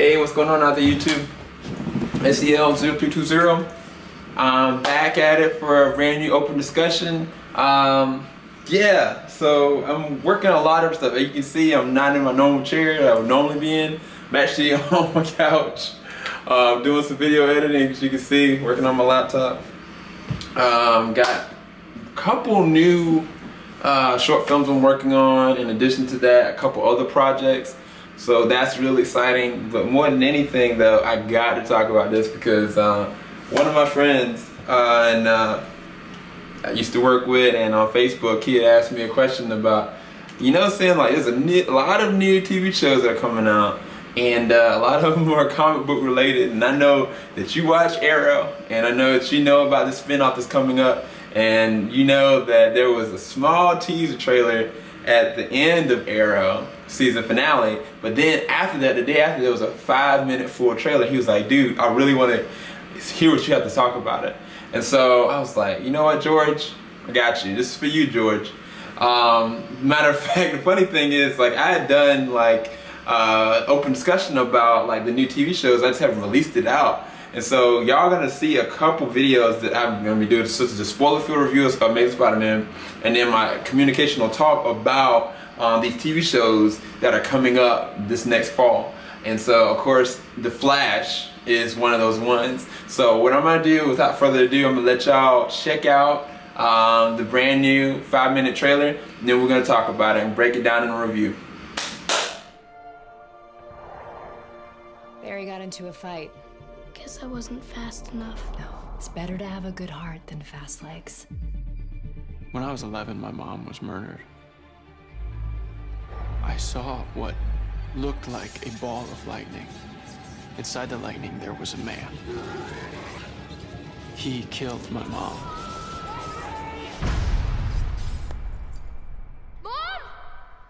Hey, what's going on out there, YouTube? SEL0320. I'm back at it for a brand new open discussion. Yeah, so I'm working on a lot of stuff. As you can see, I'm not in my normal chair that I would normally be in. I'm actually on my couch doing some video editing, as you can see, working on my laptop. Got a couple new short films I'm working on. In addition to that, a couple other projects. So that's really exciting. But more than anything, though, I got to talk about this because one of my friends I used to work with, and on Facebook, he had asked me a question about, you know, saying like there's a lot of new TV shows that are coming out, and a lot of them are comic book related. And I know that you watch Arrow, and I know that you know about the spinoff that's coming up, and you know that there was a small teaser trailer at the end of Arrow season finale, but then after that, the day after, there was a 5-minute full trailer. He was like, dude, I really want to hear what you have to talk about it. And so I was like, you know what, George, I got you. This is for you, George. Matter of fact, the funny thing is, like, I had done like open discussion about like the new TV shows. I just haven't released it out. And so y'all gonna see a couple videos that I'm gonna be doing, such as a spoiler-filled review of Amazing Spider-Man, and then my communicational talk about these TV shows that are coming up this next fall. And so, of course, The Flash is one of those ones. So what I'm gonna do, without further ado, I'm gonna let y'all check out the brand new 5-minute trailer, and then we're gonna talk about it and break it down in a review. Barry got into a fight. Guess I wasn't fast enough. No, it's better to have a good heart than fast legs. When I was 11, my mom was murdered. I saw what looked like a ball of lightning. Inside the lightning, there was a man. He killed my mom. Mom?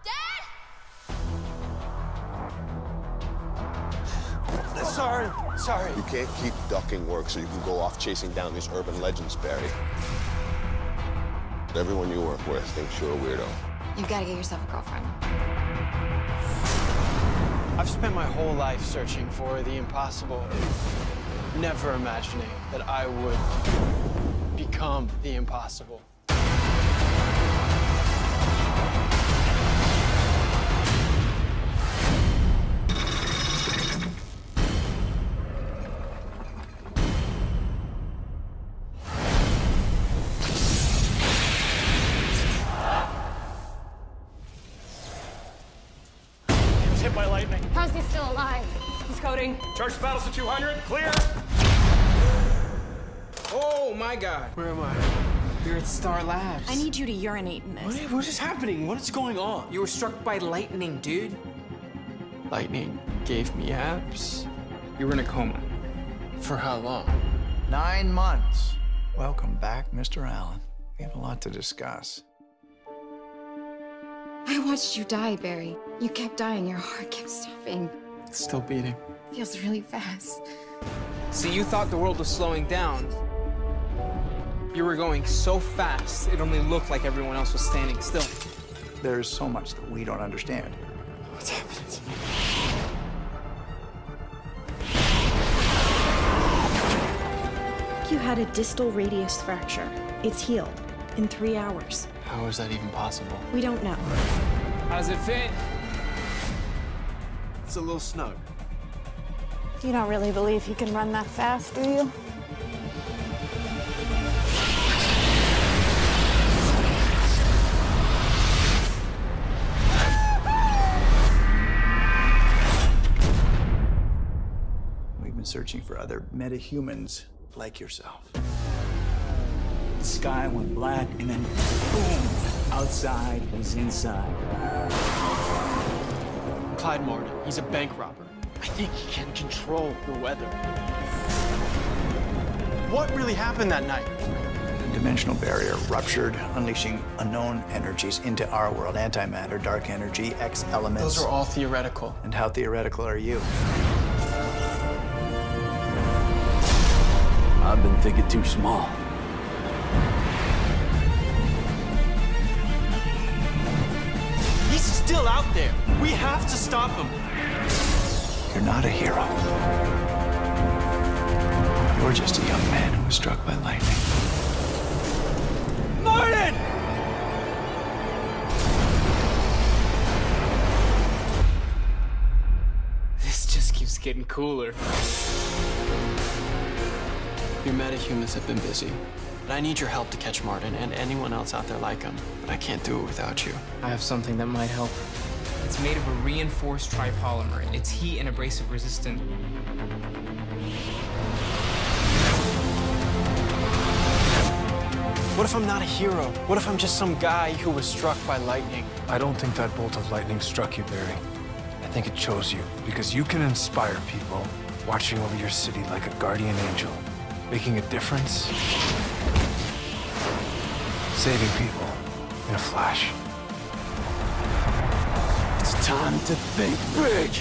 Dad? Sorry. You can't keep ducking work so you can go off chasing down these urban legends, Barry. Everyone you work with thinks you're a weirdo. You've got to get yourself a girlfriend. I've spent my whole life searching for the impossible, never imagining that I would become the impossible. Hit by lightning. How's he still alive? He's coding. Charge battles to 200. Clear. Oh my God. Where am I? You're at Star Labs. I need you to urinate in this. What is happening? What is going on? You were struck by lightning, dude. Lightning gave me abs. You were in a coma. For how long? 9 months. Welcome back, Mr. Allen. We have a lot to discuss. I watched you die, Barry. You kept dying, your heart kept stopping. It's still beating. Feels really fast. See, you thought the world was slowing down. You were going so fast, it only looked like everyone else was standing still. There's so much that we don't understand. What's happening to me? You had a distal radius fracture. It's healed in 3 hours. How is that even possible? We don't know. How does it fit? It's a little snug. You don't really believe he can run that fast, do you? We've been searching for other metahumans like yourself. The sky went black, and then boom! Outside was inside. Clyde Martin, he's a bank robber. I think he can control the weather. What really happened that night? The dimensional barrier ruptured, unleashing unknown energies into our world. Antimatter, dark energy, X elements. Those are all theoretical. And how theoretical are you? I've been thinking too small. He's still out there. We have to stop him. You're not a hero. You're just a young man who was struck by lightning. Martin! This just keeps getting cooler. Your metahumans have been busy, but I need your help to catch Martin and anyone else out there like him. But I can't do it without you. I have something that might help. It's made of a reinforced tripolymer. It's heat and abrasive resistant. What if I'm not a hero? What if I'm just some guy who was struck by lightning? I don't think that bolt of lightning struck you, Barry. I think it chose you because you can inspire people, watching over your city like a guardian angel, making a difference, saving people in a flash. It's time to think big.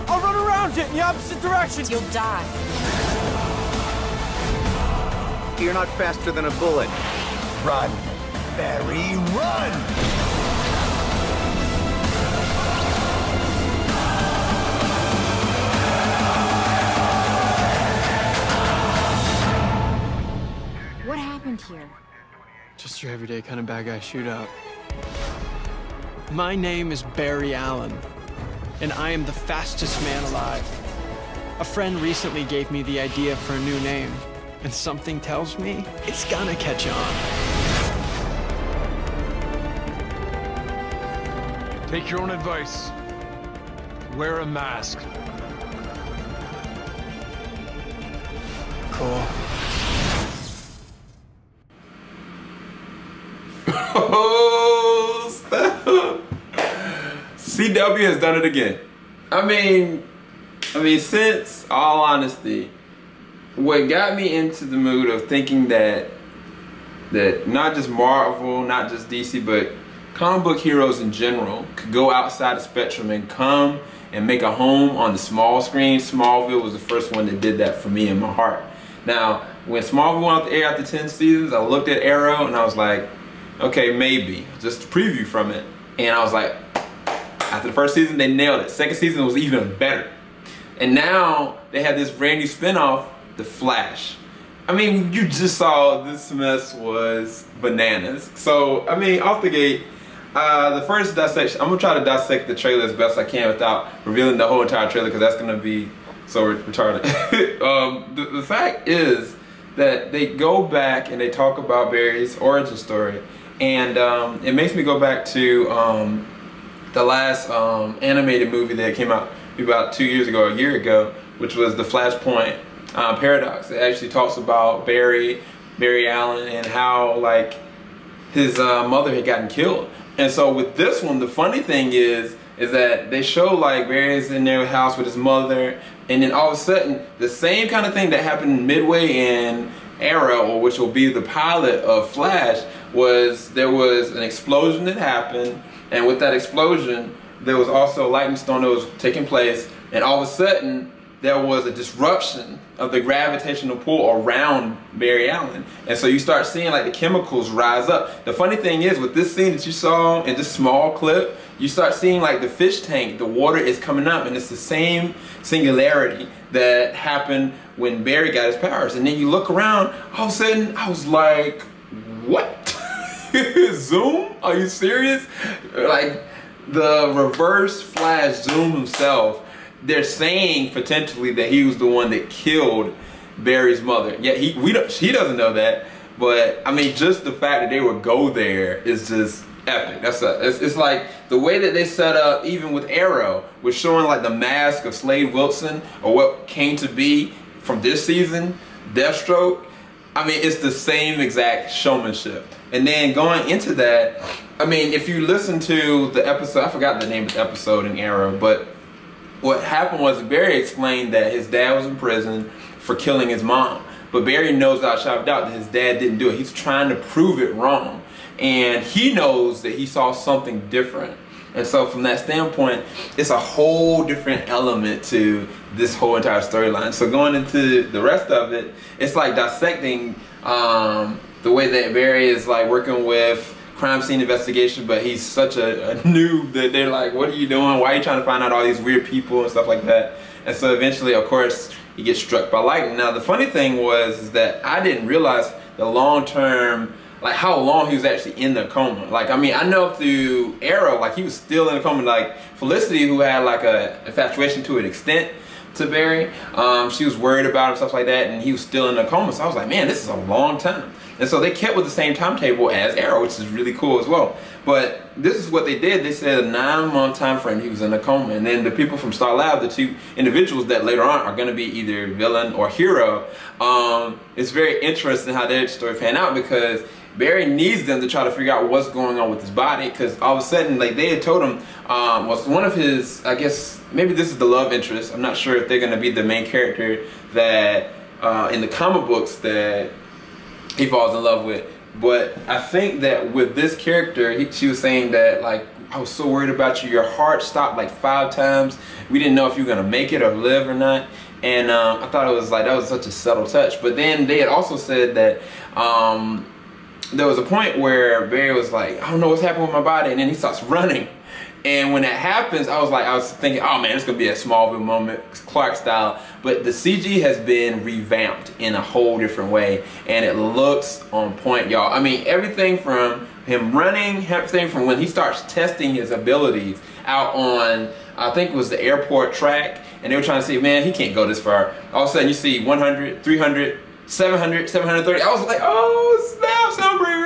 I'll run around it in the opposite direction. You'll die. You're not faster than a bullet. Run, Barry, run! What happened here? Just your everyday kind of bad guy shootout. My name is Barry Allen, and I am the fastest man alive. A friend recently gave me the idea for a new name, and something tells me it's gonna catch on. Take your own advice. Wear a mask. Cool. Oh, stop. CW has done it again. I mean, since all honesty, what got me into the mood of thinking that not just Marvel, not just DC, but comic book heroes in general could go outside the spectrum and come and make a home on the small screen. Smallville was the first one that did that for me in my heart. Now, when Smallville went out the air after 10 seasons, I looked at Arrow and I was like, okay, maybe. Just a preview from it. And I was like, after the first season, they nailed it. Second season was even better. And now they have this brand new spinoff, The Flash. I mean, you just saw this mess was bananas. So, I mean, off the gate, the first dissection, I'm gonna try to dissect the trailer as best I can without revealing the whole entire trailer because that's gonna be so retarded. The fact is that they go back and they talk about Barry's origin story, and it makes me go back to the last animated movie that came out about 2 years ago, a year ago, which was the Flashpoint Paradox. It actually talks about Barry Allen and how like his mother had gotten killed. And so with this one, the funny thing is that they show like Barry's in their house with his mother, and then all of a sudden the same kind of thing that happened midway in Arrow, or which will be the pilot of Flash, was there was an explosion that happened, and with that explosion there was also a lightning storm that was taking place, and all of a sudden there was a disruption of the gravitational pull around Barry Allen. And so you start seeing like the chemicals rise up. The funny thing is with this scene that you saw in this small clip, you start seeing like the fish tank, the water is coming up, and it's the same singularity that happened when Barry got his powers. And then you look around, all of a sudden I was like, what? Zoom? Are you serious? Like the reverse Flash Zoom himself, they're saying potentially that he was the one that killed Barry's mother. Yeah, he doesn't know that, but I mean, just the fact that they would go there is just epic. It's like the way that they set up, even with Arrow, with showing like the mask of Slade Wilson, or what came to be from this season, Deathstroke. I mean, it's the same exact showmanship. And then going into that, I mean, if you listen to the episode, I forgot the name of the episode in Arrow, but what happened was Barry explained that his dad was in prison for killing his mom. But Barry knows without a shadow of doubt that his dad didn't do it. He's trying to prove it wrong. And he knows that he saw something different And so from that standpoint, it's a whole different element to this whole entire storyline. So going into the rest of it, it's like dissecting the way that Barry is like working with crime scene investigation, but he's such a noob that they're like, what are you doing? Why are you trying to find out all these weird people and stuff like that? And so eventually, of course, he gets struck by lightning. Now, the funny thing is that I didn't realize the long-term, like how long he was actually in the coma. Like, I mean, I know through Arrow, like he was still in the coma. Like Felicity, who had like a infatuation to an extent to Barry, she was worried about him, stuff like that, and he was still in the coma. So I was like, man, this is a long time. And so they kept with the same timetable as Arrow, which is really cool as well. But this is what they did. They said a 9-month time frame he was in a coma. And then the people from Star Lab, the two individuals that later on are going to be either villain or hero, it's very interesting how their story panned out, because Barry needs them to try to figure out what's going on with his body, because all of a sudden, like they had told him, was one of his, I guess, maybe this is the love interest. I'm not sure if they're going to be the main character that in the comic books that he falls in love with. But I think that with this character, she was saying that, like, I was so worried about you. Your heart stopped like 5 times. We didn't know if you were going to make it or live or not. And I thought it was like, that was such a subtle touch. But then they had also said that there was a point where Barry was like, I don't know what's happening with my body. And then he starts running. And when that happens, I was thinking, oh man, it's gonna be a Smallville moment, Clark style. But the CG has been revamped in a whole different way, and it looks on point, y'all. I mean, everything from him running, everything from when he starts testing his abilities out on, I think it was the airport track, and they were trying to say, man, he can't go this far. All of a sudden, you see 100, 300, 700, 730. I was like, oh, snap, Sunbreaker.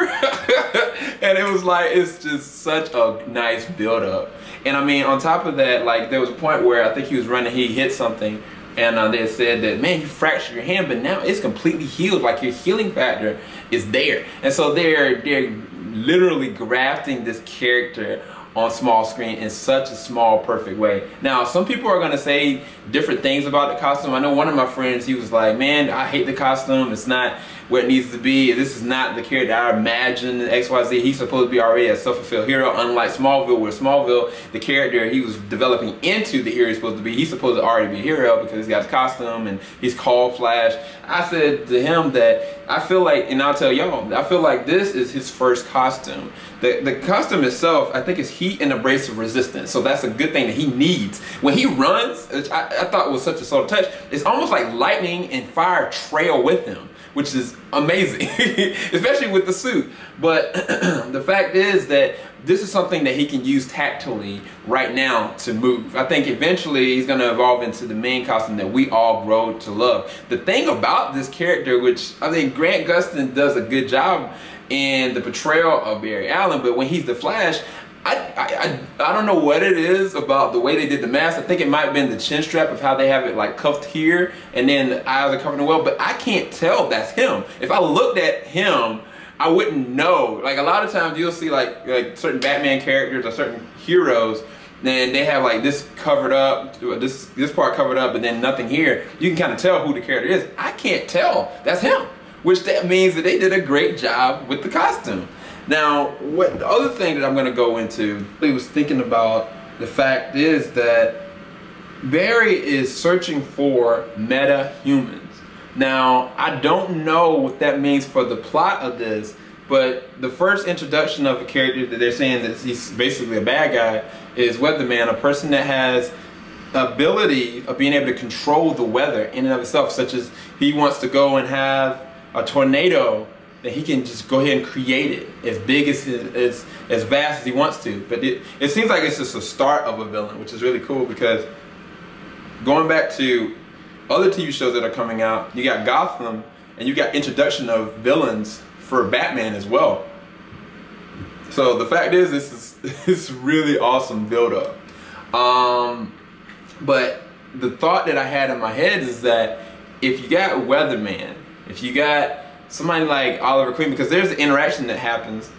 And it was like, it's just such a nice build up. And I mean, on top of that, like there was a point where I think he was running, he hit something, and they said that, man, you fractured your hand, but now it's completely healed. Like your healing factor is there. And so they're literally grafting this character on small screen in such a small, perfect way. Now, some people are gonna say different things about the costume. I know one of my friends, he was like, man, I hate the costume. It's not where it needs to be. This is not the character I imagined, XYZ. He's supposed to be already a self-fulfilled hero, unlike Smallville, where Smallville, the character he was developing into the hero he's supposed to be, he's supposed to already be a hero because he's got his costume and he's called Flash. I said to him that I feel like, and I'll tell y'all, I feel like this is his first costume. The costume itself, I think, is heat and abrasive resistance. So that's a good thing that he needs. When he runs, which I thought was such a subtle touch, it's almost like lightning and fire trail with him, which is amazing, especially with the suit. But the fact is that this is something that he can use tactily right now to move. I think eventually he's going to evolve into the main costume that we all grow to love. The thing about this character, which I think Grant Gustin does a good job in the portrayal of Barry Allen, but when he's the Flash, I don't know what it is about the way they did the mask. I think it might have been the chin strap of how they have it like cuffed here, and then the eyes are covered well, but I can't tell that's him. If I looked at him, I wouldn't know. Like a lot of times you'll see like certain Batman characters or certain heroes, then they have like this covered up, this part covered up, and then nothing here. You can kind of tell who the character is. I can't tell that's him, which that means that they did a great job with the costume. Now, the other thing that I'm going to go into, I was thinking about, the fact is that Barry is searching for meta-humans. Now, I don't know what that means for the plot of this, but the first introduction of a character that they're saying that he's basically a bad guy is Weatherman, a person that has ability of being able to control the weather in and of itself, such as he wants to go and have a tornado, that he can just go ahead and create it as big as vast as he wants to. But it seems like it's just a start of a villain, which is really cool, because going back to other TV shows that are coming out, you got Gotham and you got introduction of villains for Batman as well. So the fact is, this is really awesome build up. But the thought that I had in my head is that if you got Weatherman, if you got somebody like Oliver Queen, because there's an interaction that happens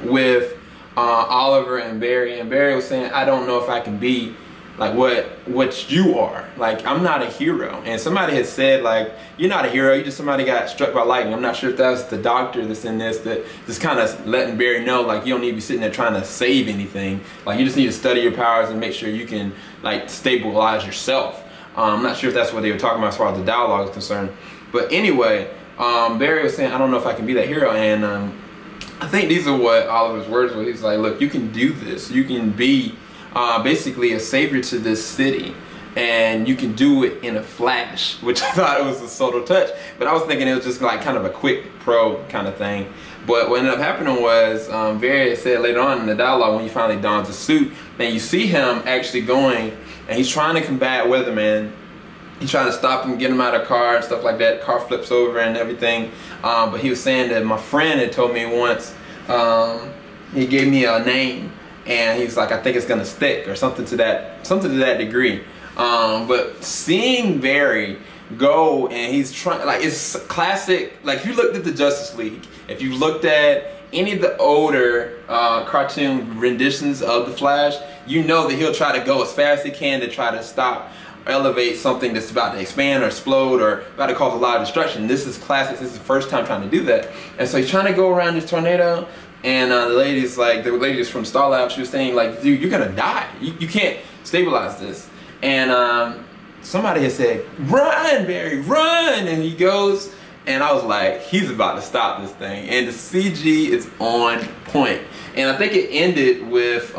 with Oliver and Barry was saying, I don't know if I can be like what you are. Like, I'm not a hero. And somebody had said, like, you're not a hero, you just somebody got struck by lightning. I'm not sure if that's the doctor that's in this, that just kind of letting Barry know, like, you don't need to be sitting there trying to save anything. Like, you just need to study your powers and make sure you can, like, stabilize yourself. I'm not sure if that's what they were talking about as far as the dialogue is concerned. But anyway, Barry was saying, I don't know if I can be that hero. And I think these are what Oliver's words were. He's like, look, you can do this. You can be basically a savior to this city, and you can do it in a flash, which I thought it was a subtle touch, but I was thinking it was just like kind of a quick pro kind of thing. But what ended up happening was, Barry said later on in the dialogue, when he finally dons the suit, and you see him actually going, and he's trying to combat Weatherman. He's trying to stop him, get him out of the car and stuff like that. Car flips over and everything. But he was saying that my friend had told me once, he gave me a name, and he's like, I think it's gonna stick, or something to that degree. But seeing Barry go, and he's trying, like, it's classic. Like, if you looked at the Justice League, if you looked at any of the older cartoon renditions of the Flash, you know that he'll try to go as fast as he can to try to stop, elevate something that's about to expand or explode or about to cause a lot of destruction. This is classic. This is the first time trying to do that. And so he's trying to go around this tornado, and the ladies from Star Lab, she was saying, like, dude, you're gonna die. You can't stabilize this. And somebody had said, run, Barry, run! And he goes, and I was like, he's about to stop this thing. And the CG is on point. And I think it ended with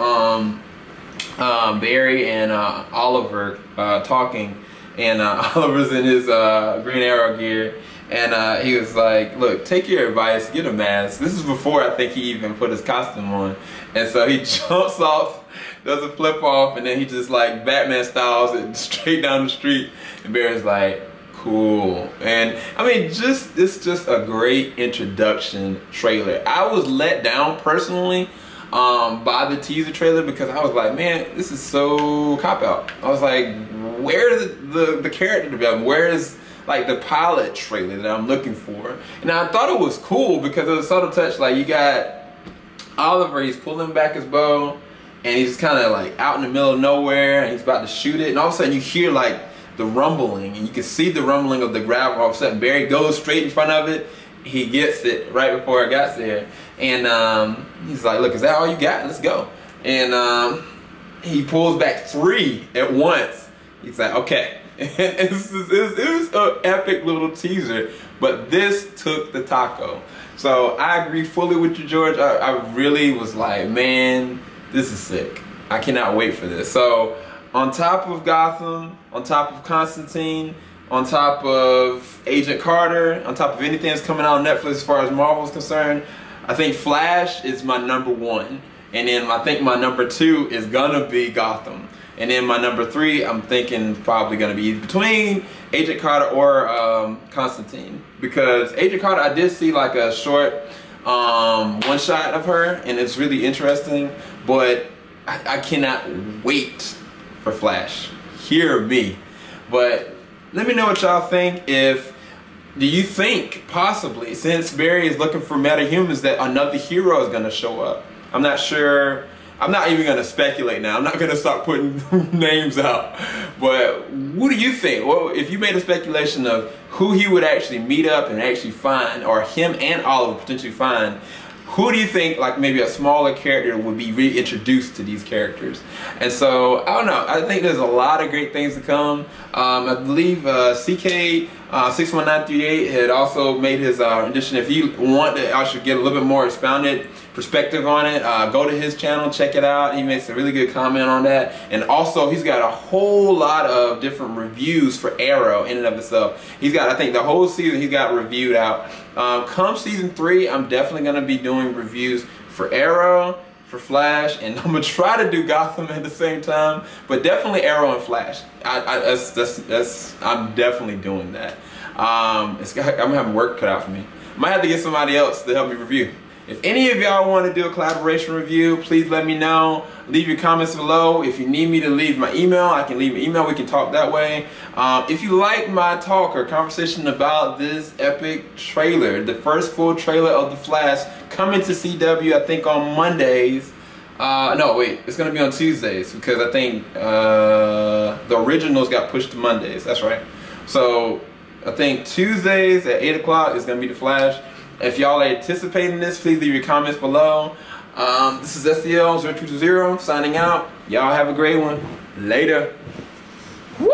Barry and Oliver talking, and Oliver's in his Green Arrow gear, and he was like, look, take your advice, get a mask. This is before I think he even put his costume on. And so he jumps off, does a flip off, and then he just, like, Batman styles it straight down the street, and Barry's like, cool. And I mean, it's just a great introduction trailer. I was let down personally by the teaser trailer, because I was like, man, this is so cop-out. I was like, where's the character development? Where is, like, the pilot trailer that I'm looking for? And I thought it was cool because it was a subtle touch. Like, you got Oliver, he's pulling back his bow, and he's kind of like out in the middle of nowhere, and he's about to shoot it, and all of a sudden you hear, like, the rumbling, and you can see the rumbling of the gravel. All of a sudden Barry goes straight in front of it. He gets it right before it got there, and he's like, look, is that all you got? Let's go. And he pulls back 3 at once. He's like, okay. It was an epic little teaser, but this took the taco. So I agree fully with you, George. I really was like, man, this is sick. I cannot wait for this. So on top of Gotham, on top of Constantine, on top of Agent Carter, on top of anything that's coming out on Netflix as far as Marvel is concerned, I think Flash is my #1. And then I think my #2 is gonna be Gotham. And then my #3, I'm thinking probably gonna be between Agent Carter or Constantine. Because Agent Carter, I did see like a short one shot of her, and it's really interesting, but I cannot wait for Flash. Hear me. But let me know what y'all think. Do you think possibly, since Barry is looking for metahumans, that another hero is gonna show up? I'm not sure. I'm not even gonna speculate now. I'm not gonna start putting names out. But what do you think? Well, if you made a speculation of who he would actually meet up and actually find, or him and Oliver potentially find, who do you think, like maybe a smaller character, would be reintroduced to these characters? And so, I don't know. I think there's a lot of great things to come. I believe CK 61938 had also made his rendition. If you want to actually get a little bit more expounded perspective on it, go to his channel, check it out. He makes a really good comment on that. And also, he's got a whole lot of different reviews for Arrow in and of itself. He's got, I think, the whole season he's got reviewed out. Come season 3, I'm definitely going to be doing reviews for Arrow, for Flash, and I'm going to try to do Gotham at the same time, but definitely Arrow and Flash. I'm definitely doing that. I'm having work cut out for me. I might have to get somebody else to help me review. If any of y'all want to do a collaboration review, please let me know. Leave your comments below. If you need me to leave my email, I can leave an email. We can talk that way. If you like my talk or conversation about this epic trailer, the first full trailer of The Flash, coming to CW, I think on Mondays. No, wait, it's gonna be on Tuesdays because I think the originals got pushed to Mondays. That's right. So I think Tuesdays at 8 o'clock is gonna be The Flash. If y'all are anticipating this, please leave your comments below. This is STL 020 signing out. Y'all have a great one. Later. Woo!